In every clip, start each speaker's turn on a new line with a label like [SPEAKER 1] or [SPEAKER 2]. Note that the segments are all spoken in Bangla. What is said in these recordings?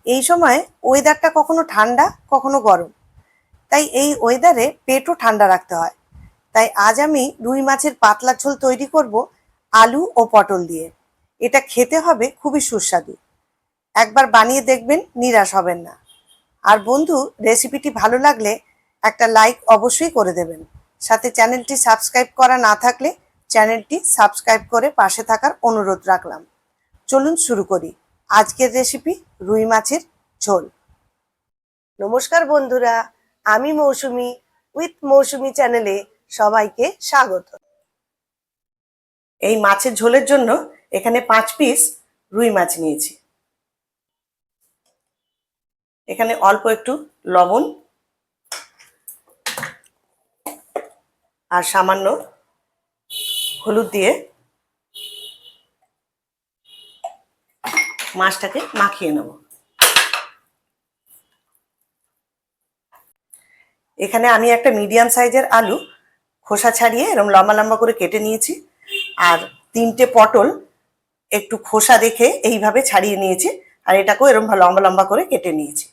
[SPEAKER 1] এই সময় ওয়েদারটা কখনো ঠান্ডা কখনো গরম, তাই এই ওয়েদারে পেটও ঠান্ডা রাখতে হয়। তাই আজ আমি রুই মাছের পাতলা ঝোল তৈরি করব আলু ও পটল দিয়ে। এটা খেতে হবে খুবই সুস্বাদু। একবার বানিয়ে দেখবেন, নিরাশ হবেন না। আর বন্ধু, রেসিপিটি ভালো লাগলে একটা লাইক অবশ্যই করে দেবেন। সাথে চ্যানেলটি সাবস্ক্রাইব করা না থাকলে চ্যানেলটি সাবস্ক্রাইব করে পাশে থাকার অনুরোধ রাখলাম। চলুন শুরু করি আজকের রেসিপি, রুই মাছের ঝোল। নমস্কার বন্ধুরা, আমি মৌসুমি উইথ মৌসুমি চ্যানেলে সবাইকে স্বাগত। এই মাছের ঝোলের জন্য এখানে 5 পিস রুই মাছ নিয়েছি। এখানে অল্প একটু লবণ আর সামান্য হলুদ দিয়ে মাছটাকে মাখিয়ে নেব। এখানে আমি একটা মিডিয়াম সাইজের আলু খোসা ছাড়িয়ে এরকম লম্বা লম্বা করে কেটে নিয়েছি, আর 3টে পটল একটু খোসা রেখে এইভাবে ছাড়িয়ে নিয়েছি, আর এটাকেও এরকম লম্বা লম্বা করে কেটে নিয়েছি,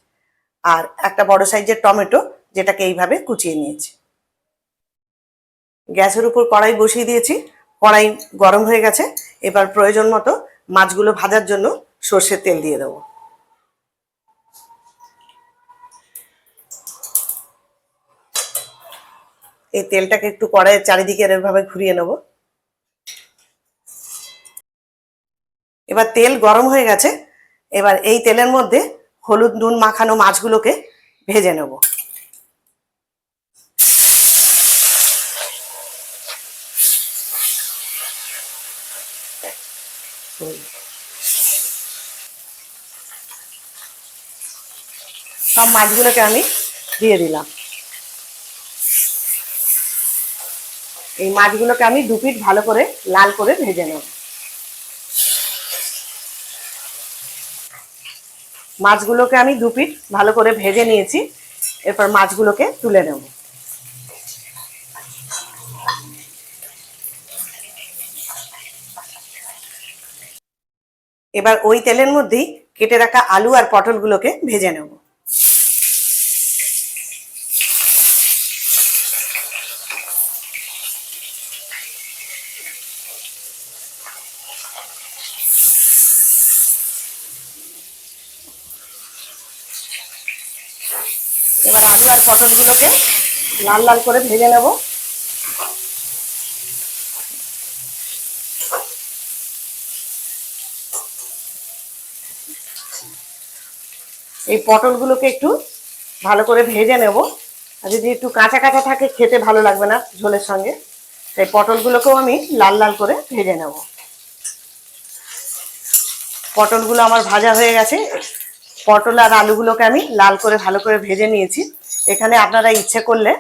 [SPEAKER 1] আর একটা বড় সাইজের টমেটো যেটাকে এইভাবে কুচিয়ে নিয়েছি। গ্যাসের উপর কড়াই বসিয়ে দিয়েছি, কড়াই গরম হয়ে গেছে। এবার প্রয়োজন মতো মাছগুলো ভাজার জন্য সর্ষের তেল দিয়ে দেবো। এই তেলটাকে একটু কড়াইয়ের চারিদিকে এভাবে ঘুরিয়ে নেব। এবার তেল গরম হয়ে গেছে। এবার এই তেলের মধ্যে হলুদ নুন মাখানো মাছগুলোকে ভেজে নেব। সব মাছগুলোকে আমি দিয়ে দিলাম। এই মাছগুলোকে আমি 2 পিঠ ভালো করে লাল করে ভেজে নেব। মাছগুলোকে আমি 2 পিঠ ভালো করে ভেজে নিয়েছি। এরপর মাছগুলোকে তুলে নেব। এবার ওই তেলের মধ্যেই কেটে রাখা আলু আর পটলগুলোকে ভেজে নেব। এবার আলু আর পটলগুলোকে লাল লাল করে ভেজে নেব। এই পটলগুলোকে একটু ভালো করে ভেজে নেব। আর যদি একটু কাঁচা কাঁচা থাকে খেতে ভালো লাগবে না ঝোলের সঙ্গে, তাই পটলগুলোকেও আমি লাল লাল করে ভেজে নেব। পটলগুলো আমার ভাজা হয়ে গেছে। পটল আর আলুগুলোকে আমি লাল করে ভালো করে ভেজে নিয়েছি। এখানে আপনারা ইচ্ছে করলে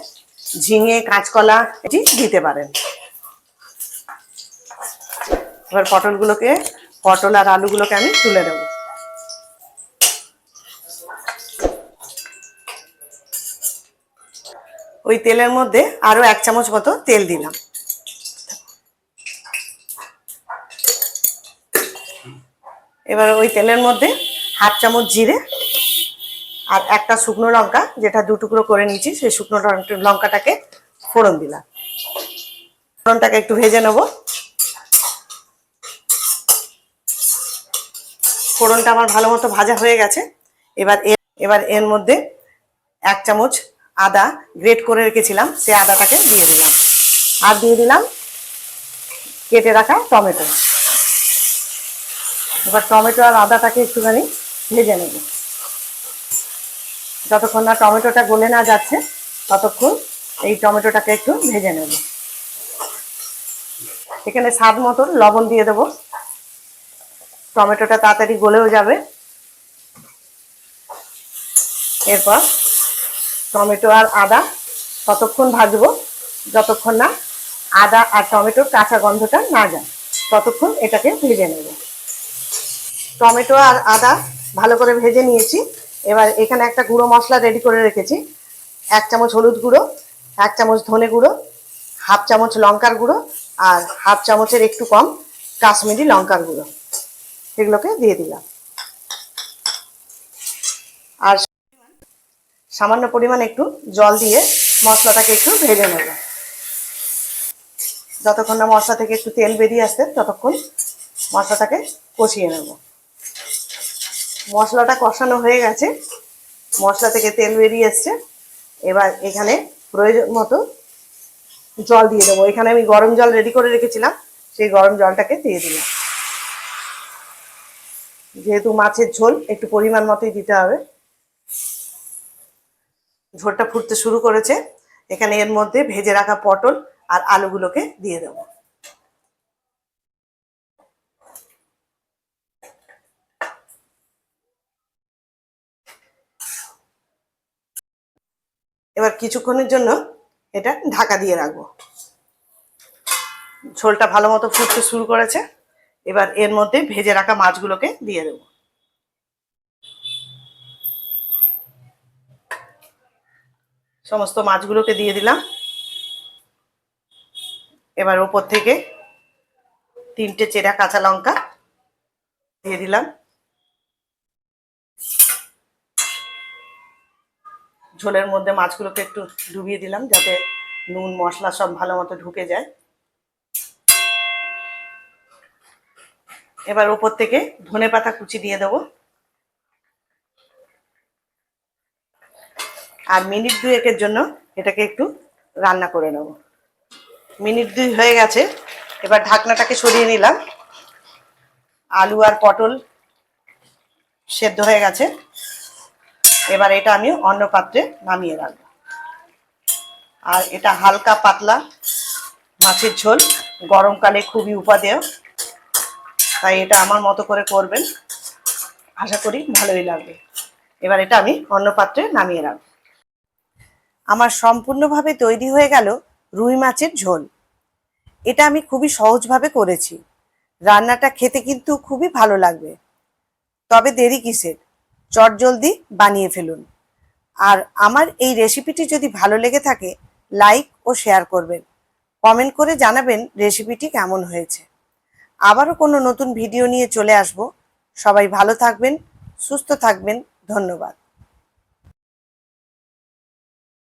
[SPEAKER 1] ঝিঙে কাঁচকলা এটি দিতে পারেন। এবার পটল আর আলুগুলোকে আমি তুলে দেবো। ওই তেলের মধ্যে আরো 1 চামচ মতো তেল দিলাম। এবার ওই তেলের মধ্যে 1/2 চামচ জিরে আর একটা শুকনো লঙ্কা, যেটা 2 টুকরো করে নিয়েছি, সেই শুকনো লঙ্কাটাকে ফোড়ন দিলাম। ফোড়নটাকে একটু ভেজে নেব। ফোড়নটা আমার ভালো মতো ভাজা হয়ে গেছে। এবার এর মধ্যে 1 চামচ আদা গ্রেট করে রেখেছিলাম, সেই আদাটাকে দিয়ে দিলাম। আর দিয়ে দিলাম কেটে রাখা টমেটো। এবার টমেটো আর আদাটাকে একটুখানি ভেজে নেব। যতক্ষণ না টমেটোটা গলে না যাচ্ছে ততক্ষণ এই টমেটোটাকে একটু ভেজে নেব। এখানে স্বাদ মতো লবণ দিয়ে দেবো, টমেটোটা তাড়াতাড়ি গলেও যাবে। এরপর টমেটো আর আদা ততক্ষণ ভাজবো যতক্ষণ না আদা আর টমেটোর কাঁচা গন্ধটা না যায়, ততক্ষণ এটাকে ভেজে নেব। টমেটো আর আদা ভালো করে ভেজে নিয়েছি। এবার এখানে একটা গুঁড়ো মশলা রেডি করে রেখেছি। 1 চামচ হলুদ গুঁড়ো, 1 চামচ ধনে গুঁড়ো, 1/2 চামচ লঙ্কার গুঁড়ো, আর 1/2 চামচের একটু কম কাশ্মীরি লঙ্কার গুঁড়ো, এগুলোকে দিয়ে দিলাম। আর সামান্য পরিমাণ একটু জল দিয়ে মশলাটাকে একটু ভেজে নেব। যতক্ষণ না মশলা থেকে একটু তেল বেরিয়ে আসছে ততক্ষণ মশলাটাকে কষিয়ে নেব। মশলাটা কষানো হয়ে গেছে, মশলা থেকে তেল বেরিয়ে এসছে। এবার এখানে প্রয়োজন মতো জল দিয়ে দেবো। এখানে আমি গরম জল রেডি করে রেখেছিলাম, সেই গরম জলটাকে দিয়ে দিলাম। যেহেতু মাছের ঝোল একটু পরিমাণ মতোই দিতে হবে। ঝোলটা ফুটতে শুরু করেছে, এখানে এর মধ্যে ভেজে রাখা পটল আর আলুগুলোকে দিয়ে দেবো। এবার কিছুক্ষণের জন্য এটা ঢাকা দিয়ে রাখবো। ঝোলটা ভালো মতো ফুটতে শুরু করেছে, এবার এর মধ্যে ভেজে রাখা মাছগুলোকে দিয়ে দেবো। সমস্ত মাছগুলোকে দিয়ে দিলাম। এবার ওপর থেকে 3টে চেরা কাঁচা লঙ্কা দিয়ে দিলাম। ঝোলের মধ্যে মাছগুলোকে একটু ডুবিয়ে দিলাম যাতে নুন মশলা সব ভালো মতো ঢুকে যায়। এবার ওপর থেকে ধনেপাতা কুচি দিয়ে দেবো। আর মিনিট 2 জন্য এটাকে একটু রান্না করে নেব। মিনিট 2 হয়ে গেছে, এবার ঢাকনাটাকে সরিয়ে নিলাম। আলু আর পটল সেদ্ধ হয়ে গেছে, এবার এটা আমি অন্য পাত্রে নামিয়ে রাখবো। আর এটা হালকা পাতলা মাছের ঝোল, গরমকালে খুবই উপাদেয়, তাই এটা আমার মতো করে করবেন, আশা করি ভালোই লাগবে। এবার এটা আমি অন্য পাত্রে নামিয়ে রাখবো। আমার সম্পূর্ণভাবে তৈরি হয়ে গেল রুই মাছের ঝোল। এটা আমি খুবই সহজভাবে করেছি। রান্নাটা খেতে কিন্তু খুবই ভালো লাগবে। তবে দেরি কিসের, চটজলদি বানিয়ে ফেলুন। আর আমার এই রেসিপিটি যদি ভালো লেগে থাকে লাইক ও শেয়ার করবেন, কমেন্ট করে জানাবেন রেসিপিটি কেমন হয়েছে। আবারও কোনো নতুন ভিডিও নিয়ে চলে আসব। সবাই ভালো থাকবেন, সুস্থ থাকবেন। ধন্যবাদ।